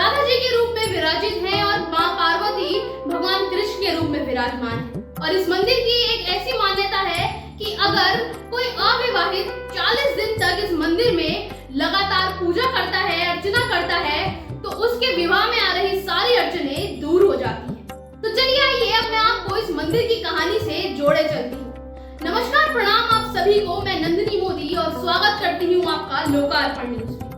राधा जी के रूप में विराजित हैं और माँ पार्वती भगवान कृष्ण के रूप में विराजमान है। और इस मंदिर की एक ऐसी मान्यता है कि अगर कोई अविवाहित 40 दिन तक इस मंदिर में लगातार पूजा करता है, अर्चना करता है, तो उसके विवाह में आ रही सारी अड़चनें दूर हो जाती हैं। तो चलिए आइए अपने आप को इस मंदिर की कहानी से जोड़े चलती हूँ। नमस्कार, प्रणाम आप सभी को। मैं नंदिनी मोदी और स्वागत करती हूँ आपका लोकार्पण न्यूज में।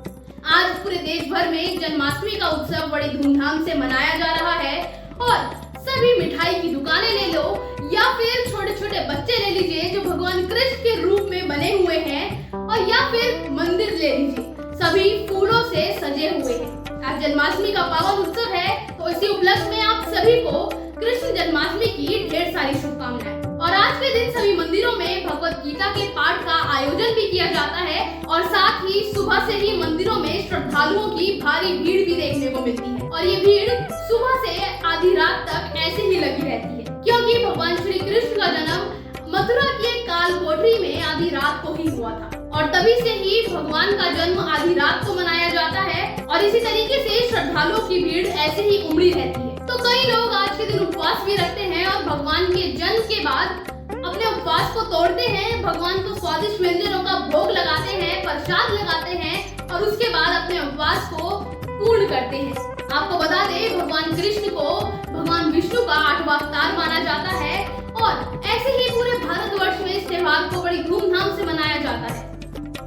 आज पूरे देश भर में जन्माष्टमी का उत्सव बड़ी धूमधाम से मनाया जा रहा है और सभी मिठाई की दुकानें ले लो या फिर छोटे छोटे बच्चे ले लीजिए जो भगवान कृष्ण के रूप में बने हुए हैं, और या फिर मंदिर ले लीजिए, सभी फूलों से सजे हुए हैं। आज जन्माष्टमी का पावन उत्सव है, तो इसी उपलक्ष्य में आप सभी को कृष्ण जन्माष्टमी की ढेर सारी शुभकामनाएं। और आज के दिन सभी मंदिरों में भगवत गीता के पाठ का आयोजन भी किया जाता है और साथ ही सुबह से ही मंदिरों में श्रद्धालुओं की भारी भीड़ भी देखने को मिलती है। और ये भीड़ सुबह से आधी रात तक ऐसे ही लगी रहती है, क्योंकि भगवान श्री कृष्ण का जन्म मथुरा की एक काल कोठरी में आधी रात को ही हुआ था और तभी से ही भगवान का जन्म आधी रात को मनाया जाता है। और इसी तरीके से श्रद्धालुओं की भीड़ ऐसे ही उमड़ी रहती है। तो कई लोग आज के दिन उपवास भी रखते हैं और भगवान के जन्म के बाद अपने उपवास को तोड़ते हैं, भगवान को स्वादिष्ट व्यंजनों का भोग लगाते हैं, प्रसाद लगाते हैं और उसके बाद अपने उपवास को पूर्ण करते हैं। आपको बता दें, भगवान कृष्ण को भगवान विष्णु का 8वां अवतार माना जाता है और ऐसे ही पूरे भारतवर्ष में इस त्योहार को बड़ी धूमधाम से मनाया जाता है।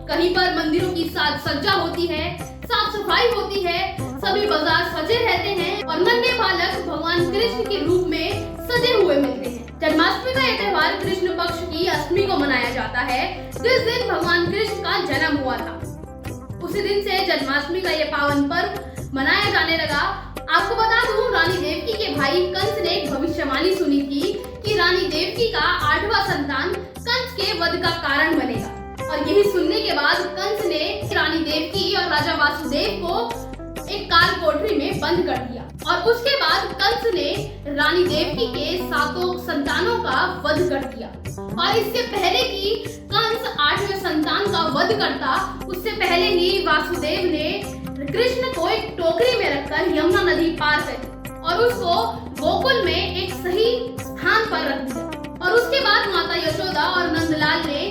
कहीं पर मंदिरों की साज सज्जा होती है, साफ सफाई होती है, सभी बाजार सजे रहते हैं और नन्हे बालक भगवान कृष्ण के रूप में सजे हुए मिलते हैं। जन्माष्टमी का यह त्योहार कृष्ण पक्ष की अष्टमी को मनाया जाता है, जिस दिन भगवान कृष्ण का जन्म हुआ था। उसी दिन से जन्माष्टमी का यह पावन पर्व मनाया जाने लगा। आपको बता दूं, रानी देवकी के भाई कंस ने एक भविष्यवाणी सुनी थी कि रानी देवकी का 8वां संतान कंस के वध का कारण बनेगा। और यही सुनने के बाद कंस ने रानी देवकी और राजा वासुदेव को एक काल कोठरी में बंद कर दिया और उसके बाद कंस ने रानी देवकी के 7 संतानों का वध कर दिया। और इससे पहले कि कंस 8वें संतान का वध करता, उससे पहले ही वासुदेव ने कृष्ण को एक टोकरी में रखकर यमुना नदी पार कर और उसको गोकुल में एक सही स्थान पर रख दिया। और उसके बाद माता यशोदा और नंदलाल ने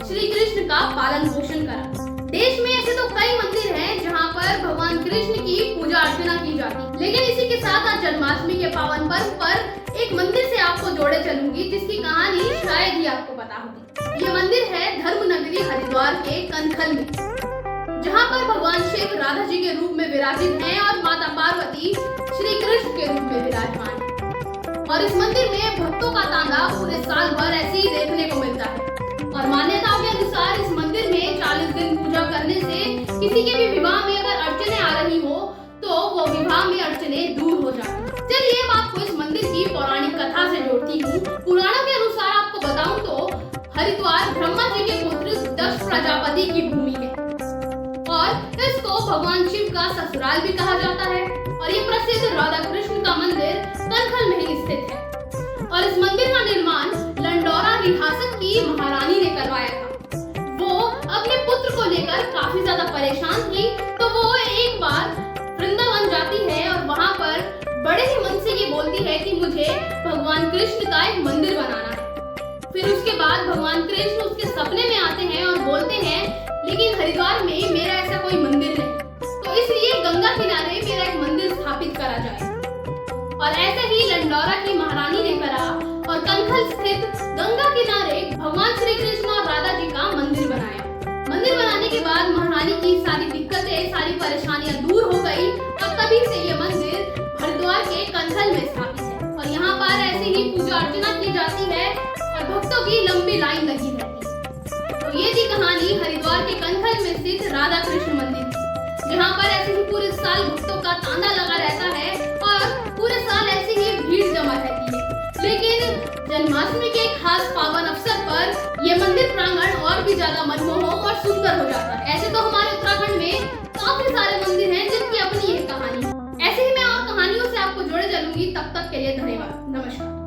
श्री कृष्ण का पालन पोषण करा। देश में ऐसे तो कई मंदिर हैं जहां पर भगवान कृष्ण की पूजा अर्चना की जाती है, लेकिन इसी के साथ आज जन्माष्टमी के पावन पर्व पर एक मंदिर से आपको जोड़े चलूंगी जिसकी कहानी शायद ही आपको पता होगी। ये मंदिर है धर्म नगरी हरिद्वार के कनखल में, जहाँ पर भगवान शिव राधा जी के रूप में विराजित हैं और माता पार्वती श्री कृष्ण के रूप में विराजमान है। और इस मंदिर में भक्तों का तांता पूरे साल भर ऐसे ही देखने को मिलता है। और मान्यताओं के अनुसार इस मंदिर में 40 दिन पूजा करने से किसी के भी विवाह में अगर अड़चने आ रही हो तो वो विवाह में अड़चने दूर हो जाती। चलिए अब आपको इस मंदिर की पौराणिक कथा से जोड़ती हूँ। पुराणों के अनुसार आपको बताऊं तो हरिद्वार ब्रह्मा जी के पुत्र दक्ष प्रजापति की भूमि है और इसको भगवान शिव का ससुराल भी कहा जाता है। और ये प्रसिद्ध राधा कृष्ण का मंदिर कनखल में ही स्थित है। और इस मंदिर का निर्माण लंडौरा रियासत की महारानी ने करवाया था। वो अपने पुत्र को लेकर काफी ज्यादा परेशान थी, तो वो एक बार वृंदावन जाती है और वहाँ पर बड़े ही मन से ये बोलती है कि मुझे भगवान कृष्ण का एक मंदिर बनाना है। फिर उसके बाद भगवान कृष्ण उसके सपने में आते हैं और बोलते हैं, लेकिन हरिद्वार में मेरा ऐसा कोई मंदिर नहीं, तो इसलिए गंगा किनारे मेरा एक मंदिर स्थापित करा जाए। और ऐसे ही लंडौरा की महारानी ने करा और कनखल स्थित गंगा किनारे भगवान श्री कृष्ण और राधा जी का मंदिर बनाया। मंदिर बनाने के बाद महारानी की सारी दिक्कतें, सारी परेशानियां दूर हो गई और तभी से ये मंदिर हरिद्वार के कनखल में स्थापित है। और यहाँ पर ऐसे ही पूजा अर्चना की जाती है और भक्तों की लंबी लाइन लगी रहती है। तो ये थी कहानी हरिद्वार के कनखल में स्थित राधा कृष्ण मंदिर की, जहाँ पर ऐसे ही पूरे साल भक्तों का तांता लगा रहता है और पूरे साल ऐसे ही भीड़ जमा रहती है। लेकिन जन्माष्टमी के खास पावन अवसर पर यह मंदिर प्रांगण और भी ज्यादा मनमोहक और सुंदर हो जाता है। ऐसे तो हमारे उत्तराखंड में काफी सारे मंदिर हैं जिनकी अपनी एक कहानी है। ऐसे ही मैं और कहानियों से आपको जोड़े चलूंगी। तब तक के लिए धन्यवाद। नमस्कार।